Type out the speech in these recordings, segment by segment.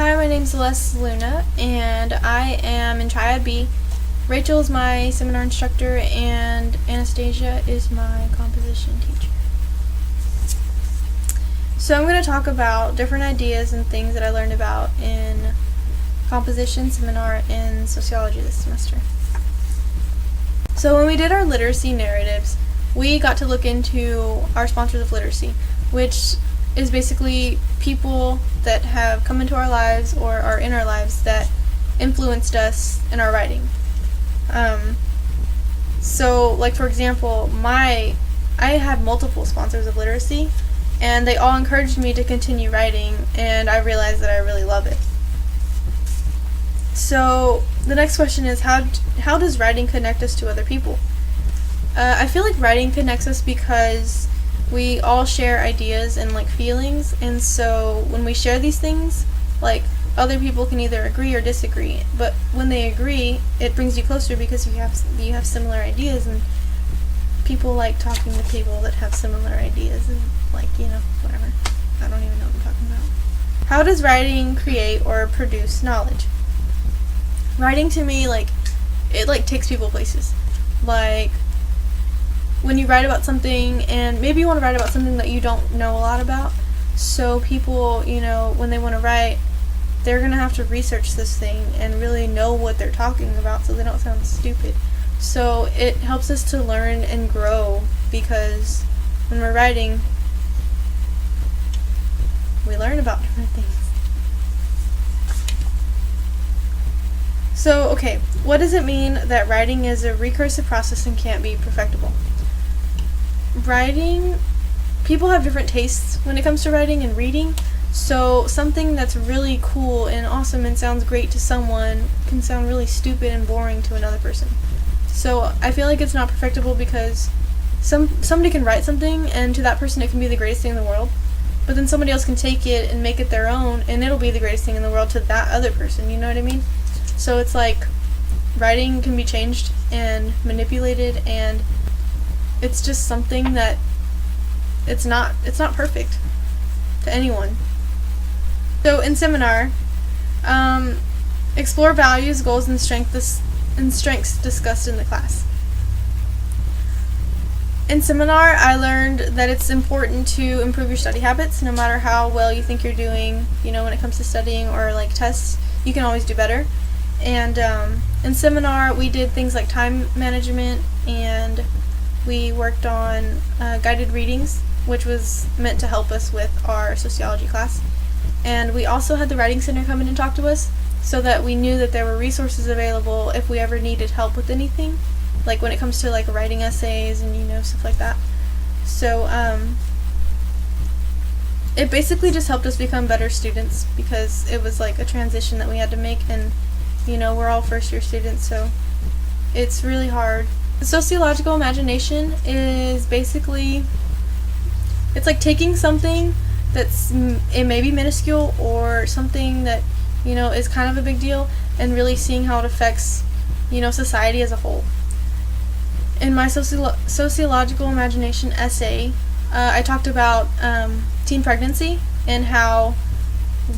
Hi, my name's Celeste Luna, and I am in Triad B. Rachel is my seminar instructor, and Anastasia is my composition teacher. So I'm going to talk about different ideas and things that I learned about in composition, seminar, and sociology this semester. So when we did our literacy narratives, we got to look into our sponsors of literacy, which is basically people that have come into our lives or are in our lives that influenced us in our writing. So, like for example, I had multiple sponsors of literacy, and they all encouraged me to continue writing, and I realized that I really love it. So the next question is, how does writing connect us to other people? I feel like writing connects us because we all share ideas and feelings, and so when we share these things, other people can either agree or disagree, but when they agree, it brings you closer because you have similar ideas, and people like talking to people that have similar ideas, and whatever. I don't even know what I'm talking about. How does writing create or produce knowledge? Writing to me, it takes people places. When you write about something, and maybe you want to write about something that you don't know a lot about, so people, when they want to write, they're going to have to research this thing and really know what they're talking about so they don't sound stupid. So it helps us to learn and grow, because when we're writing, we learn about different things. So, okay, what does it mean that writing is a recursive process and can't be perfectible? Writing, people have different tastes when it comes to writing and reading, so something that's really cool and awesome and sounds great to someone can sound really stupid and boring to another person. So I feel like it's not perfectible because somebody can write something, and to that person it can be the greatest thing in the world, but then somebody else can take it and make it their own, and it'll be the greatest thing in the world to that other person, you know what I mean? So it's writing can be changed and manipulated, and it's just something that it's not perfect to anyone. So in seminar, explore values, goals, and strengths discussed in the class. In seminar, I learned that it's important to improve your study habits, no matter how well you think you're doing. When it comes to studying or tests, you can always do better. And in seminar, we did things like time management, and we worked on guided readings, which was meant to help us with our sociology class. And we also had the writing center come in and talk to us, so that we knew that there were resources available if we ever needed help with anything, when it comes to writing essays and stuff like that. So it basically just helped us become better students, because it was a transition that we had to make, and we're all first year students, so it's really hard. Sociological imagination is basically, it's taking something it may be minuscule or something that is kind of a big deal, and really seeing how it affects society as a whole. In my sociological imagination essay, I talked about teen pregnancy and how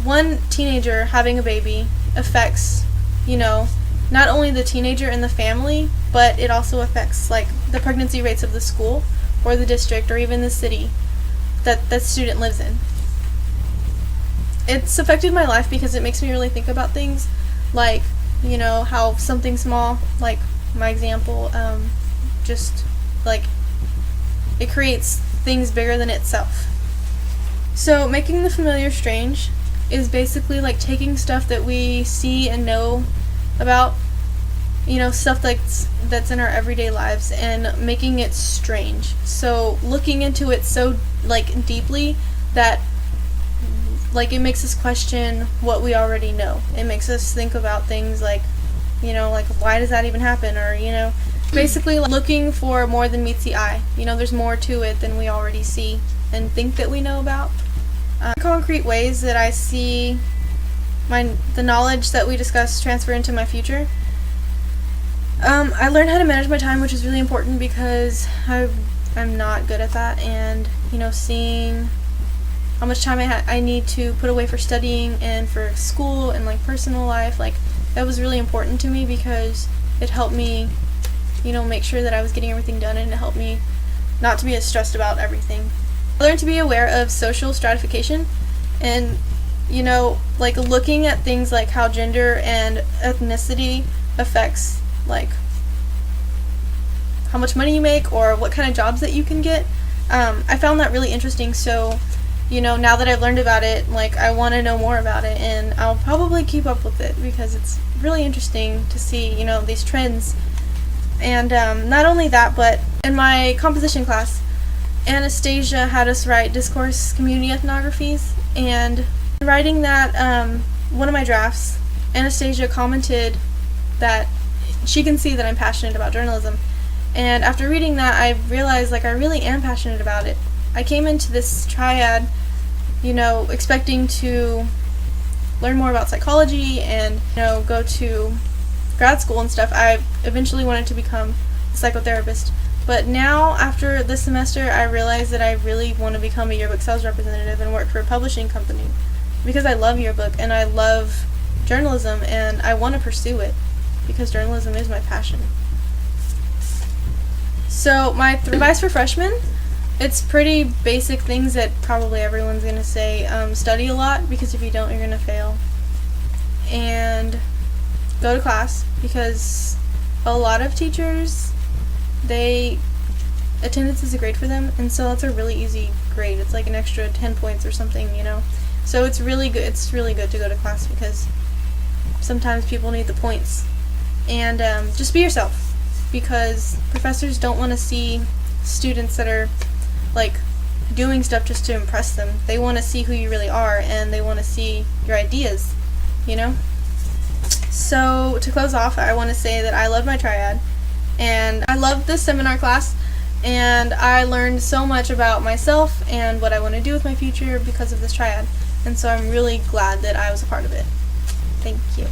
one teenager having a baby affects not only the teenager and the family, but it also affects the pregnancy rates of the school or the district or even the city that that student lives in. It's affected my life because it makes me really think about things how something small, my example, it creates things bigger than itself. So making the familiar strange is basically taking stuff that we see and know about, stuff that's in our everyday lives, and making it strange. So looking into it so deeply that it makes us question what we already know. It makes us think about things why does that even happen, or basically looking for more than meets the eye. There's more to it than we already see and think that we know about. Concrete ways that I see the knowledge that we discuss transfer into my future. I learned how to manage my time, which is really important because I'm not good at that, and seeing how much time I need to put away for studying and for school and like personal life. Like that was really important to me because it helped me, make sure that I was getting everything done, and it helped me not to be as stressed about everything. I learned to be aware of social stratification and, like looking at things like how gender and ethnicity affects like how much money you make or what kind of jobs that you can get. I found that really interesting, so now that I've learned about it, like I want to know more about it, and I'll probably keep up with it because it's really interesting to see these trends. And not only that, but in my composition class, Anastasia had us write discourse community ethnographies, and writing that one of my drafts, Anastasia commented that she can see that I'm passionate about journalism. And after reading that, I realized like I really am passionate about it. I came into this Triad, expecting to learn more about psychology and, go to grad school and stuff. I eventually wanted to become a psychotherapist. But now, after this semester, I realized that I really want to become a yearbook sales representative and work for a publishing company because I love yearbook and I love journalism and I want to pursue it because journalism is my passion. So my advice for freshmen, it's pretty basic things that probably everyone's going to say. Study a lot, because if you don't, you're going to fail. And go to class, because a lot of teachers, attendance is a grade for them, and so that's a really easy grade. It's like an extra 10 points or something, So it's really good. It's really good to go to class because sometimes people need the points. And just be yourself, because professors don't want to see students that are like doing stuff just to impress them. They want to see who you really are, and they want to see your ideas, So to close off, I want to say that I love my Triad, and I love this seminar class, and I learned so much about myself and what I want to do with my future because of this Triad, and so I'm really glad that I was a part of it. Thank you.